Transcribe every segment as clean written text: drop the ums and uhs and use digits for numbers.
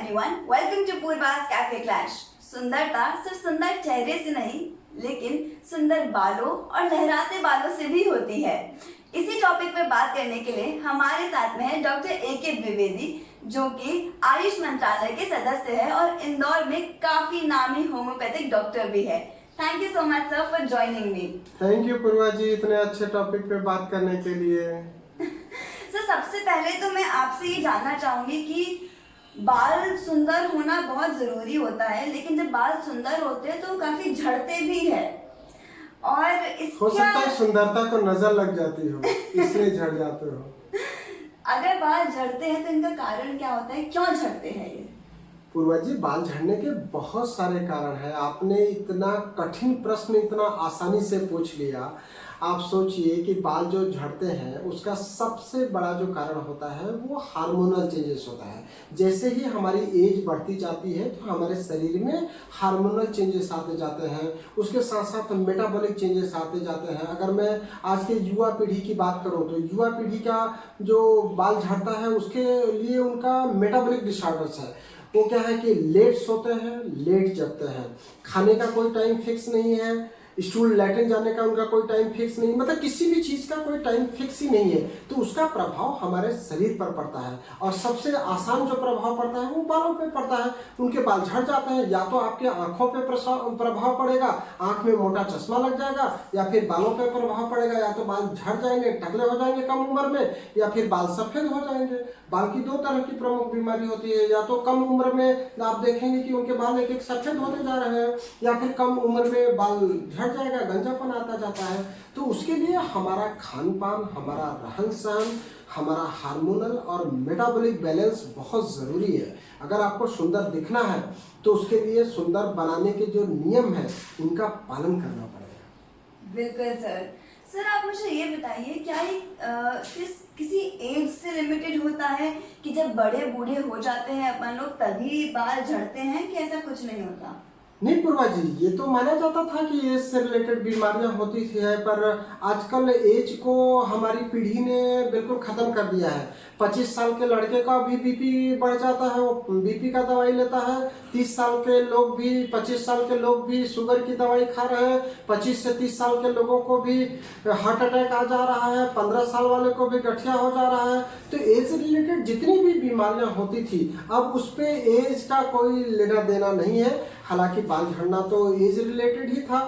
everyone, welcome to पूर्वास cafe clash. सुंदरता सिर्फ सुंदर चेहरे से नहीं, लेकिन सुंदर बालों और लहराते बालों से भी होती है। इसी टॉपिक पे बात करने के लिए हमारे साथ में है डॉक्टर ए.के. द्विवेदी, जो कि आयुष मंत्रालय के सदस्य है और इंदौर में काफी नामी होम्योपैथिक डॉक्टर भी है। Thank you so much sir for joining me. Thank you Purva ji, इतने अच्छे टॉपिक पे बात करने के लिए। सर सबसे पहले तो मैं आपसे ये जानना चाहूंगी कि बाल सुंदर होना बहुत जरूरी होता है, लेकिन जब बाल सुंदर होते हैं तो काफी झड़ते भी है और हो सकता है सुंदरता को नजर लग जाती हो, इसलिए झड़ जाते हो। अगर बाल झड़ते हैं तो इनका कारण क्या होता है, क्यों झड़ते हैं ये? पूर्वा जी, बाल झड़ने के बहुत सारे कारण हैं। आपने इतना कठिन प्रश्न इतना आसानी से पूछ लिया। आप सोचिए कि बाल जो झड़ते हैं उसका सबसे बड़ा जो कारण होता है वो हार्मोनल चेंजेस होता है। जैसे ही हमारी एज बढ़ती जाती है तो हमारे शरीर में हार्मोनल चेंजेस आते जाते हैं, उसके साथ साथ मेटाबॉलिक चेंजेस आते जाते हैं। अगर मैं आज के युवा पीढ़ी की बात करूं तो युवा पीढ़ी का जो बाल झड़ता है उसके लिए उनका मेटाबॉलिक डिसऑर्डर्स है। वो क्या है कि लेट सोते हैं, लेट जगते हैं, खाने का कोई टाइम फिक्स नहीं है, स्टूल लैट्रिन जाने का उनका कोई टाइम फिक्स नहीं, मतलब किसी भी चीज़ का कोई टाइम फिक्स ही नहीं है। तो उसका प्रभाव हमारे शरीर पर पड़ता है और सबसे आसान जो प्रभाव पड़ता है वो बालों पे पड़ता है। उनके बाल झड़ जाते हैं, या तो आपके आंखों पे प्रभाव पड़ेगा, आंख में मोटा चश्मा लग जाएगा, या फिर बालों पे प्रभाव पड़ेगा, या तो बाल झड़ जाएंगे, टकले हो जाएंगे कम उम्र में, या फिर बाल सफेद हो जाएंगे। बाल की दो तरह की प्रमुख बीमारी होती है, या तो कम उम्र में आप देखेंगे कि उनके बाल एक एक सफेद होते जा रहे हैं, या फिर कम उम्र में बाल झड़ जाएगा, गंजापन आता जाता है। तो उसके लिए हमारा खान पान, हमारा रहन सहन, हमारा हार्मोनल और मेटाबॉलिक बैलेंस बहुत ज़रूरी है। अगर आपको सुंदर दिखना है तो उसके लिए सुंदर बनाने के जो नियम है उनका पालन करना पड़ेगा। बिल्कुल सर। सर आप मुझे ये बताइए, क्या ये किसी एज से लिमिटेड होता है कि जब बड़े बूढ़े हो जाते हैं अपन लोग तभी बाल झड़ते हैं, कि ऐसा कुछ नहीं होता? नहीं पूर्वा जी, ये तो माना जाता था कि एज से रिलेटेड बीमारियां होती थी है, पर आजकल एज को हमारी पीढ़ी ने बिल्कुल ख़त्म कर दिया है। 25 साल के लड़के का भी बीपी बढ़ जाता है, वो बीपी का दवाई लेता है। 30 साल के लोग भी, 25 साल के लोग भी शुगर की दवाई खा रहे हैं। 25 से 30 साल के लोगों को भी हार्ट अटैक आ जा रहा है, 15 साल वाले को भी गठिया हो जा रहा है। तो एज से रिलेटेड जितनी भी बीमारियां होती थी अब उस पर एज का कोई लेना देना नहीं है। हालांकि बाल झड़ना तो एज रिलेटेड ही था,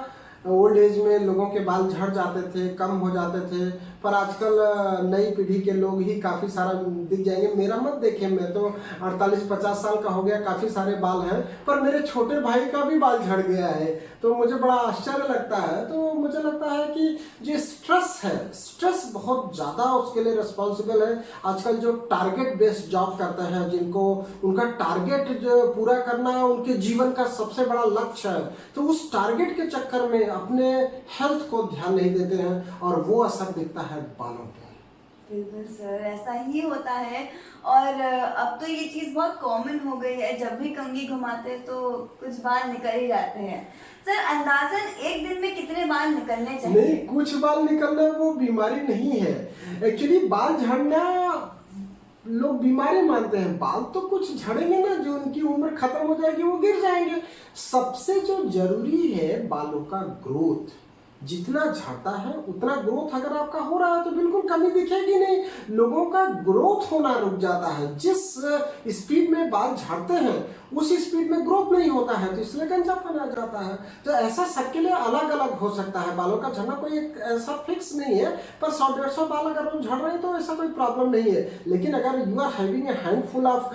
ओल्ड एज में लोगों के बाल झड़ जाते थे, कम हो जाते थे, पर आजकल नई पीढ़ी के लोग ही काफ़ी सारा दिख जाएंगे। मेरा मत देखें, मैं तो 48-50 साल का हो गया, काफ़ी सारे बाल हैं, पर मेरे छोटे भाई का भी बाल झड़ गया है, तो मुझे बड़ा आश्चर्य लगता है। तो मुझे लगता है कि जो स्ट्रेस है, स्ट्रेस बहुत ज़्यादा उसके लिए रिस्पॉन्सिबल है। आजकल जो टारगेट बेस्ड जॉब करते हैं, जिनको उनका टारगेट जो पूरा करना उनके जीवन का सबसे बड़ा लक्ष्य है, तो उस टारगेट के चक्कर में अपने हेल्थ को ध्यान नहीं देते हैं और वो असर दिखता है बालों पे। बिल्कुल सर, ऐसा ही होता है। और अब तो ये चीज़ बहुत कॉमन हो गई है, जब भी कंघी घुमाते हैं तो कुछ बाल निकल ही जाते हैं। सर अंदाजन एक दिन में कितने बाल निकलने चाहिए? नहीं, कुछ बाल निकलना वो बीमारी नहीं है। एक्चुअली बाल झड़ना लोग बीमारी मानते हैं। बाल तो कुछ झड़ेंगे ना, जो उनकी उम्र खत्म हो जाएगी वो गिर जाएंगे। सबसे जो जरूरी है बालों का ग्रोथ, जितना झड़ता है उतना ग्रोथ अगर आपका हो रहा है तो बिल्कुल कमी दिखेगी नहीं। लोगों का ग्रोथ होना रुक जाता है। जिस स्पीड में बाल झड़ते हैं उस स्पीड में ग्रोथ नहीं होता है, तो इसलिए गंजापन आ जाता है। तो ऐसा सबके लिए अलग अलग हो सकता है। बालों का झड़ना कोई एक ऐसा फिक्स नहीं है, पर 100-150 बाल अगर वो झड़ रहे हैं तो ऐसा कोई प्रॉब्लम नहीं है। लेकिन अगर you are having a handful of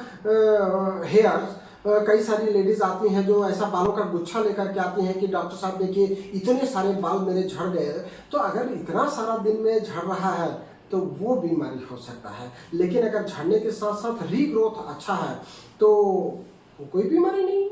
hairs, कई सारी लेडीज आती हैं जो ऐसा बालों का गुच्छा लेकर के आती हैं कि डॉक्टर साहब देखिए इतने सारे बाल मेरे झड़ गए। तो अगर इतना सारा दिन में झड़ रहा है तो वो बीमारी हो सकता है। लेकिन अगर झड़ने के साथ साथ रीग्रोथ अच्छा है तो वो कोई बीमारी नहीं।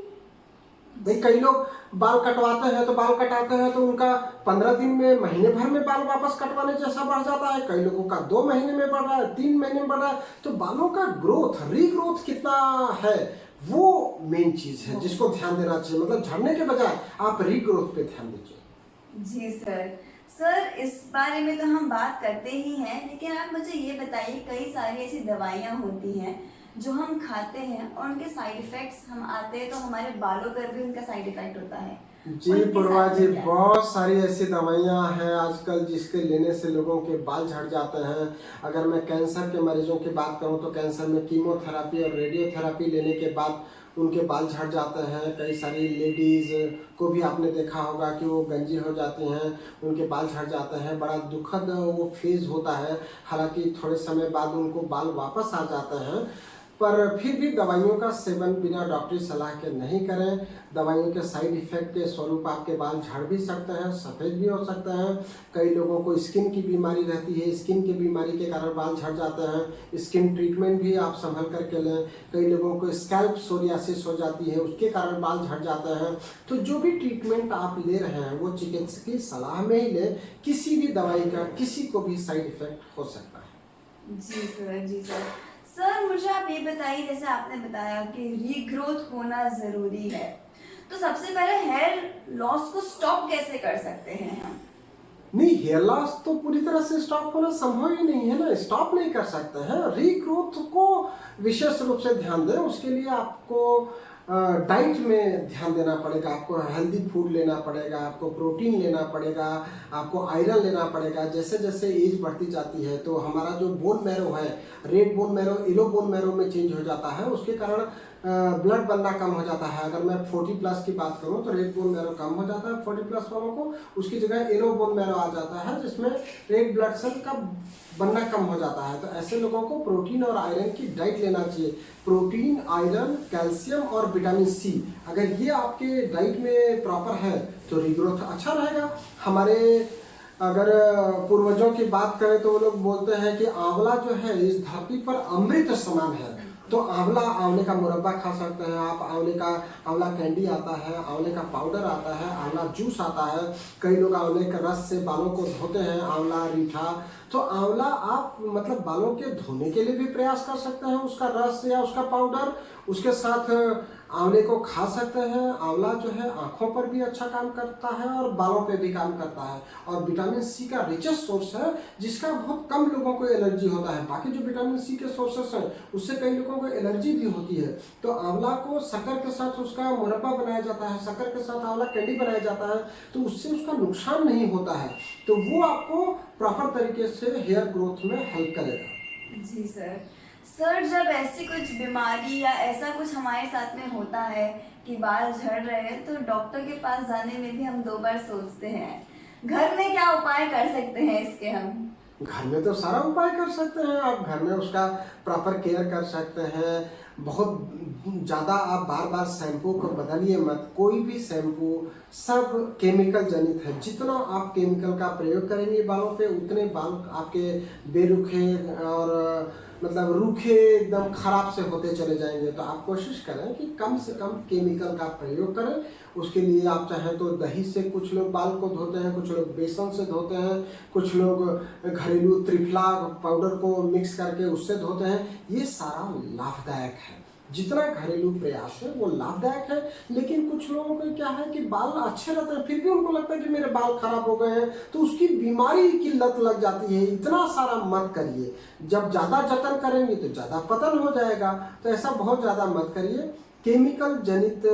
भाई कई लोग बाल कटवाते हैं तो बाल कटाते हैं तो उनका 15 दिन में, महीने भर में बाल वापस कटवाने जैसा बढ़ जाता है। कई लोगों का 2 महीने में बढ़ रहा है, 3 महीने में बढ़ रहा है। तो बालों का ग्रोथ, रीग्रोथ कितना है वो मेन चीज है जिसको ध्यान देना चाहिए। मतलब झड़ने के बजाय आप रीग्रोथ पे ध्यान दीजिए। जी सर। सर इस बारे में तो हम बात करते ही हैं, लेकिन आप मुझे ये बताइए, कई सारी ऐसी दवाइयाँ होती हैं जो हम खाते हैं और उनके साइड इफेक्ट्स हम आते हैं तो हमारे बालों पर भी उनका साइड इफेक्ट होता है। जी उनके पूर्वा साथ जी, में क्या? बहुत सारी ऐसी दवाइयाँ हैं आजकल जिसके लेने से लोगों के बाल झड़ जाते हैं। अगर मैं कैंसर के मरीजों की बात करूं तो कैंसर में कीमोथेरेपी और रेडियोथेरेपी लेने के बाद उनके बाल झड़ जाते हैं। कई सारी लेडीज़ को भी आपने देखा होगा कि वो गंजी हो जाती हैं, उनके बाल झड़ जाते हैं। बड़ा दुखद वो फेज़ होता है, हालांकि थोड़े समय बाद उनको बाल वापस आ जाते हैं। पर फिर भी दवाइयों का सेवन बिना डॉक्टरी सलाह के नहीं करें। दवाइयों के साइड इफ़ेक्ट के स्वरूप आपके बाल झड़ भी सकते हैं, सफ़ेद भी हो सकते हैं। कई लोगों को स्किन की बीमारी रहती है, स्किन की बीमारी के कारण बाल झड़ जाते हैं। स्किन ट्रीटमेंट भी आप संभल करके लें। कई लोगों को स्कैल्प सोरियासिस हो जाती है, उसके कारण बाल झड़ जाते हैं। तो जो भी ट्रीटमेंट आप ले रहे हैं वो चिकित्सकीय सलाह में ही लें। किसी भी दवाई का किसी को भी साइड इफ़ेक्ट हो सकता है। जी सर, जी सर। सर मुझे आप ये बताइए, जैसे आपने बताया कि रीग्रोथ होना ज़रूरी है, तो सबसे पहले हेयर लॉस को स्टॉप कैसे कर सकते हैं हम? नहीं, हेयर लॉस तो पूरी तरह से स्टॉप होना संभव ही नहीं है ना, स्टॉप नहीं कर सकते हैं। रीग्रोथ को विशेष रूप से ध्यान दें। उसके लिए आपको डाइट में ध्यान देना पड़ेगा, आपको हेल्दी फूड लेना पड़ेगा, आपको प्रोटीन लेना पड़ेगा, आपको आयरन लेना पड़ेगा। जैसे जैसे एज बढ़ती जाती है तो हमारा जो बोन मैरो है, red bone marrow yellow bone marrow में चेंज हो जाता है। उसके कारण ब्लड बनना कम हो जाता है। अगर मैं 40 प्लस की बात करूं तो रेड बोन मैरो कम हो जाता है 40 प्लस वालों को, उसकी जगह येलो बोन मैरो आ जाता है जिसमें रेड ब्लड सेल का बनना कम हो जाता है। तो ऐसे लोगों को प्रोटीन और आयरन की डाइट लेना चाहिए। प्रोटीन, आयरन, कैल्शियम और विटामिन सी, अगर ये आपके डाइट में प्रॉपर है तो रीग्रोथ अच्छा रहेगा। हमारे अगर पूर्वजों की बात करें तो वो लोग बोलते हैं कि आंवला जो है इस धरती पर अमृत समान है। तो आंवले का मुरब्बा खा सकते हैं आप, आंवला कैंडी आता है, आंवले का पाउडर आता है, आंवला जूस आता है। कई लोग आंवले के रस से बालों को धोते हैं, आंवला, रीठा। तो आंवला आप मतलब बालों के धोने के लिए भी प्रयास कर सकते हैं, उसका रस या उसका पाउडर। उसके साथ आंवले को खा सकते हैं। आंवला जो है आंखों पर भी अच्छा काम करता है और बालों पे भी काम करता है, और विटामिन सी का रिचेस्ट सोर्स है जिसका बहुत कम लोगों को एलर्जी होता है। बाकी जो विटामिन सी के सोर्सेस हैं उससे कई लोगों को एलर्जी भी होती है। तो आंवला को शक्कर के साथ उसका मुरब्बा बनाया जाता है, शक्कर के साथ आंवला कैंडी बनाया जाता है, तो उससे उसका नुकसान नहीं होता है। तो वो आपको प्रॉपर तरीके से हेयर ग्रोथ में हेल्प करेगा। जी सर। सर जब ऐसी कुछ बीमारी या ऐसा कुछ हमारे साथ में होता है कि बाल झड़ रहे हैं तो डॉक्टर के पास जाने में भी हम 2 बार सोचते हैं। घर में क्या उपाय कर सकते हैं इसके हम? घर में तो सारा उपाय कर सकते हैं। आप घर में उसका प्रॉपर केयर कर सकते हैं। बहुत ज़्यादा आप बार बार शैम्पू को बदलिए मत। कोई भी शैम्पू सब केमिकल जनित है। जितना आप केमिकल का प्रयोग करेंगे बालों पे उतने बाल आपके बेरुखे और मतलब रूखे एकदम खराब से होते चले जाएंगे। तो आप कोशिश करें कि कम से कम केमिकल का प्रयोग करें। उसके लिए आप चाहें तो दही से कुछ लोग बाल को धोते हैं, कुछ लोग बेसन से धोते हैं, कुछ लोग घरेलू त्रिफला पाउडर को मिक्स करके उससे धोते हैं। ये सारा लाभदायक है। जितना घरेलू प्रयास है वो लाभदायक है। लेकिन कुछ लोगों को क्या है कि बाल अच्छे रहते हैं फिर भी उनको लगता है कि मेरे बाल खराब हो गए हैं, तो उसकी बीमारी की लत लग जाती है। इतना सारा मत करिए। जब ज़्यादा जतन करेंगे तो ज़्यादा पतन हो जाएगा। तो ऐसा बहुत ज़्यादा मत करिए। केमिकल जनित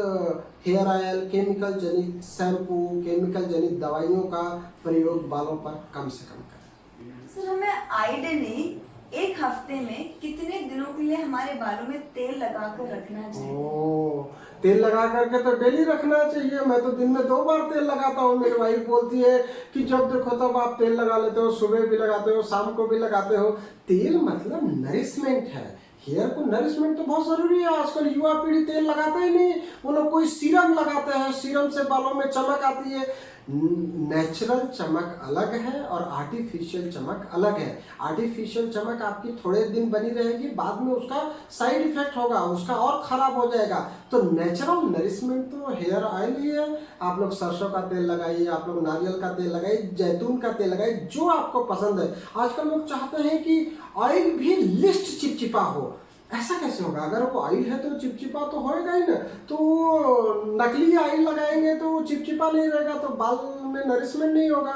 हेयर ऑयल, केमिकल जनित शैम्पू, केमिकल जनित दवाइयों का प्रयोग बालों पर कम से कम करें। सर हमें आइडियली एक हफ्ते में कितने दिनों के लिए हमारे बालों में तेल लगा कर रखना चाहिए? तेल लगा करके तो डेली रखना चाहिए। मैं तो दिन में 2 बार तेल लगाता हूँ। मेरी वाइफ बोलती है कि जब देखो तब आप तेल लगा लेते हो, सुबह भी लगाते हो, शाम को भी लगाते हो। तेल मतलब नरिशमेंट है। हेयर को नरिशमेंट तो बहुत जरूरी है। आजकल युवा पीढ़ी तेल लगाते ही नहीं, वो लोग कोई सीरम लगाते हैं, सीरम से बालों में चमक आती है। नेचुरल चमक अलग है और आर्टिफिशियल चमक अलग है। आर्टिफिशियल चमक आपकी थोड़े दिन बनी रहेगी, बाद में उसका साइड इफेक्ट होगा, उसका और खराब हो जाएगा। तो नेचुरल नरिशमेंट तो हेयर ऑयल ही है। आप लोग सरसों का तेल लगाइए, आप लोग नारियल का तेल लगाइए, जैतून का तेल लगाइए, जो आपको पसंद है। आजकल लोग चाहते हैं कि ऑयल भी लिस्ट चिपचिपा हो। ऐसा कैसे होगा? अगर वो ऑयल है तो चिपचिपा तो होएगा ही ना। तो नकली ऑयल लगाएंगे तो वो चिपचिपा नहीं रहेगा, तो बाल में नरिशमेंट नहीं होगा।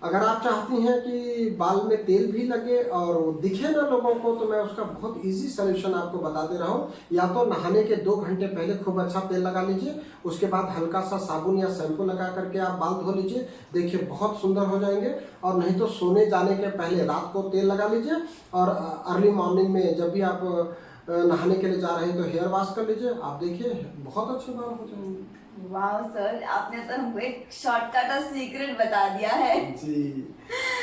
अगर आप चाहती हैं कि बाल में तेल भी लगे और वो दिखे ना लोगों को, तो मैं उसका बहुत इजी सलूशन आपको बता दे रहा हूँ। या तो नहाने के 2 घंटे पहले खूब अच्छा तेल लगा लीजिए, उसके बाद हल्का सा साबुन या शैम्पू लगा करके आप बाल धो लीजिए, देखिए बहुत सुंदर हो जाएंगे। और नहीं तो सोने जाने के पहले रात को तेल लगा लीजिए, और अर्ली मॉर्निंग में जब भी आप नहाने के लिए जा रहे हैं तो हेयर वॉश कर लीजिए, आप देखिए बहुत अच्छे बाल हो जाएंगे। वाह सर, आपने तो हमको एक शॉर्टकट और सीक्रेट बता दिया है। जी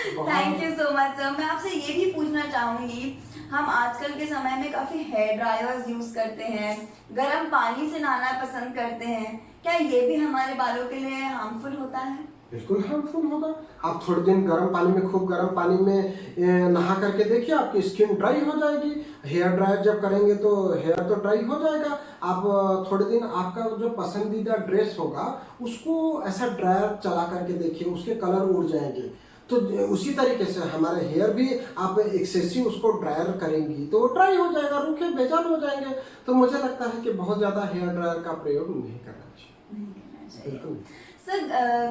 thank you so much sir. मैं आपसे ये भी पूछना चाहूंगी, हम आजकल के समय में काफी हेयर ड्रायर्स यूज करते हैं, गर्म पानी से नहाना पसंद करते हैं, क्या ये भी हमारे बालों के लिए हार्मफुल होता है? बिल्कुल हार्मफुल होगा। आप थोड़े दिन गर्म पानी में, खूब गर्म पानी में नहा करके देखिए, आपकी स्किन ड्राई हो जाएगी। हेयर ड्रायर जब करेंगे तो हेयर तो ड्राई हो जाएगा। आप थोड़े दिन आपका जो पसंदीदा ड्रेस होगा उसको ऐसा ड्रायर चला करके देखिए, उसके कलर उड़ जाएंगे। तो उसी तरीके से हमारे हेयर भी आप एक्सेसिव उसको ड्रायर करेंगी तो ड्राई हो जाएगा, रूखे बेजान हो जाएंगे। तो मुझे लगता है कि बहुत ज़्यादा हेयर ड्रायर का प्रयोग नहीं करना चाहिए। नहीं करना चाहिए। बिल्कुल। सर,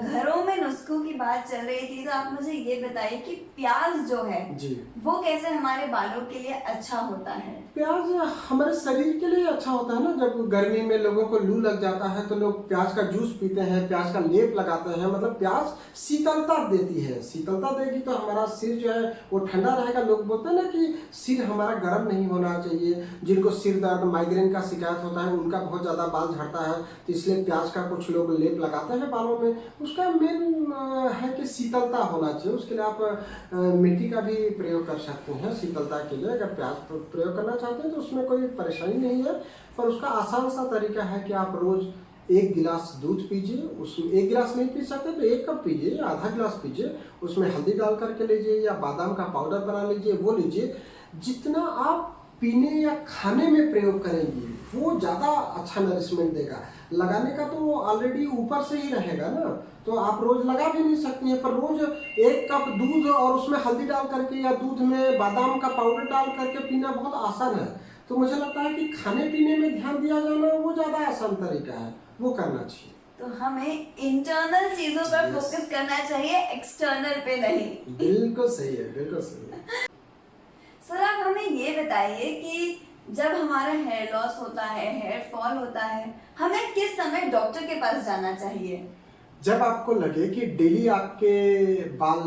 घरों में नुस्खों की बात चल रही थी, तो आप मुझे ये बताइए कि प्याज जो है जी, वो कैसे हमारे बालों के लिए अच्छा होता है? प्याज हमारे शरीर के लिए अच्छा होता है ना। जब गर्मी में लोगों को लू लग जाता है तो लोग प्याज का जूस पीते हैं, प्याज का लेप लगाते हैं। मतलब प्याज शीतलता देती है, शीतलता देगी तो हमारा सिर जो है वो ठंडा रहेगा। लोग बोलते हैं ना कि सिर हमारा गर्म नहीं होना चाहिए। जिनको सिर दर्द, माइग्रेन का शिकायत होता है, उनका बहुत ज़्यादा बाल झड़ता है, तो इसलिए प्याज का कुछ लोग लेप लगाते हैं बालों में। उसका मेन है कि शीतलता होना चाहिए। उसके लिए आप मिट्टी का भी प्रयोग कर सकते हैं शीतलता के लिए। अगर प्याज प्रयोग करना चाहते हैं तो उसमें कोई परेशानी नहीं है, पर उसका आसान सा तरीका है कि आप रोज 1 गिलास दूध पीजिए। उसमें 1 गिलास नहीं पी सकते तो 1 कप पीजिए, आधा गिलास पीजिए। उसमें हल्दी डाल करके लीजिए या बादाम का पाउडर बना लीजिए, वो लीजिए। जितना आप पीने या खाने में प्रयोग करेंगे वो ज़्यादा अच्छा नरिशमेंट देगा। लगाने का तो ऑलरेडी ऊपर से ही रहेगा ना, तो आप रोज लगा भी नहीं सकती हैं। पर रोज 1 कप दूध और उसमें हल्दी डाल करके या दूध में बादाम का पाउडर डाल करके पीना बहुत आसान है। तो मुझे लगता है कि खाने पीने में ध्यान दिया जाना वो ज़्यादा आसान तरीका है, वो करना चाहिए। तो हमें इंटरनल चीजों पर Yes. फोकस करना चाहिए, एक्सटर्नल पे नहीं। बिल्कुल सही है, बिल्कुल सही है। सर, आप हमें ये बताइए कि जब हमारा हेयर लॉस होता है, हेयर फॉल होता है, हमें किस समय डॉक्टर के पास जाना चाहिए? जब आपको लगे कि डेली आपके बाल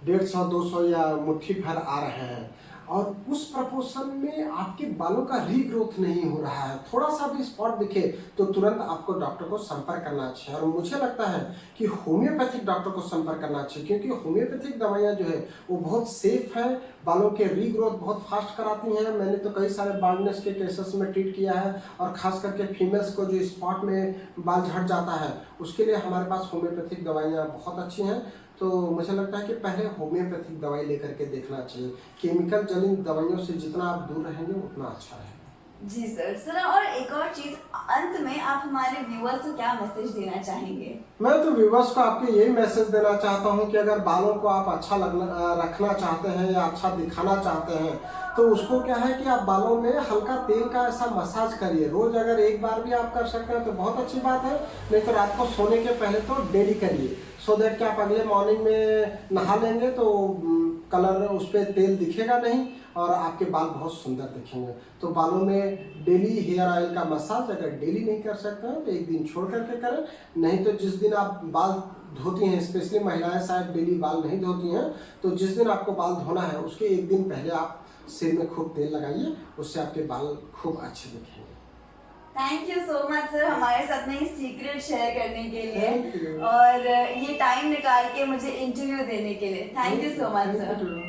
150, 200 या मुट्ठी भर आ रहे हैं और उस प्रपोर्शन में आपके बालों का रीग्रोथ नहीं हो रहा है, थोड़ा सा भी स्पॉट दिखे तो तुरंत आपको डॉक्टर को संपर्क करना चाहिए। और मुझे लगता है कि होम्योपैथिक डॉक्टर को संपर्क करना चाहिए, क्योंकि होम्योपैथिक दवाइयाँ जो है वो बहुत सेफ है, बालों के रीग्रोथ बहुत फास्ट कराती हैं। मैंने तो कई सारे बाल्डनेस के केसेस में ट्रीट किया है, और खास करके फीमेल्स को जो स्पॉट में बाल झड़ जाता है उसके लिए हमारे पास होम्योपैथिक दवाइयाँ बहुत अच्छी हैं। तो मुझे लगता है कि पहले होम्योपैथिक दवाई लेकर के देखना चाहिए। केमिकल जनित दवाइयों से जितना आप दूर रहेंगे उतना अच्छा है। जी सर, और एक और चीज, अंत में आप हमारे व्यूअर्स को क्या मैसेज देना चाहेंगे? मैं तो व्यूअर्स को आपके यही मैसेज देना चाहता हूं कि अगर बालों को आप अच्छा रखना चाहते हैं या अच्छा दिखाना चाहते हैं तो उसको क्या है कि आप बालों में हल्का तेल का ऐसा मसाज करिए। रोज अगर 1 बार भी आप कर सकते हैं तो बहुत अच्छी बात है, नहीं तो रात को सोने के पहले तो डेली करिए, सो दैट कि आप अगले मॉर्निंग में नहा लेंगे तो कलर उस पर तेल दिखेगा नहीं और आपके बाल बहुत सुंदर दिखेंगे। तो बालों में डेली हेयर ऑयल का मसाज अगर डेली नहीं कर सकते हैं तो 1 दिन छोड़ करके करें। नहीं तो जिस दिन आप बाल धोती हैं, स्पेशली महिलाएं शायद डेली बाल नहीं धोती हैं, तो जिस दिन आपको बाल धोना है उसके 1 दिन पहले आप सिर में खूब तेल लगाइए, उससे आपके बाल खूब अच्छे दिखेंगे। Thank you so much sir, हमारे साथ में ये सीक्रेट शेयर करने के Thank लिए you. और ये टाइम निकाल के मुझे इंटरव्यू देने के लिए। Thank you so much sir.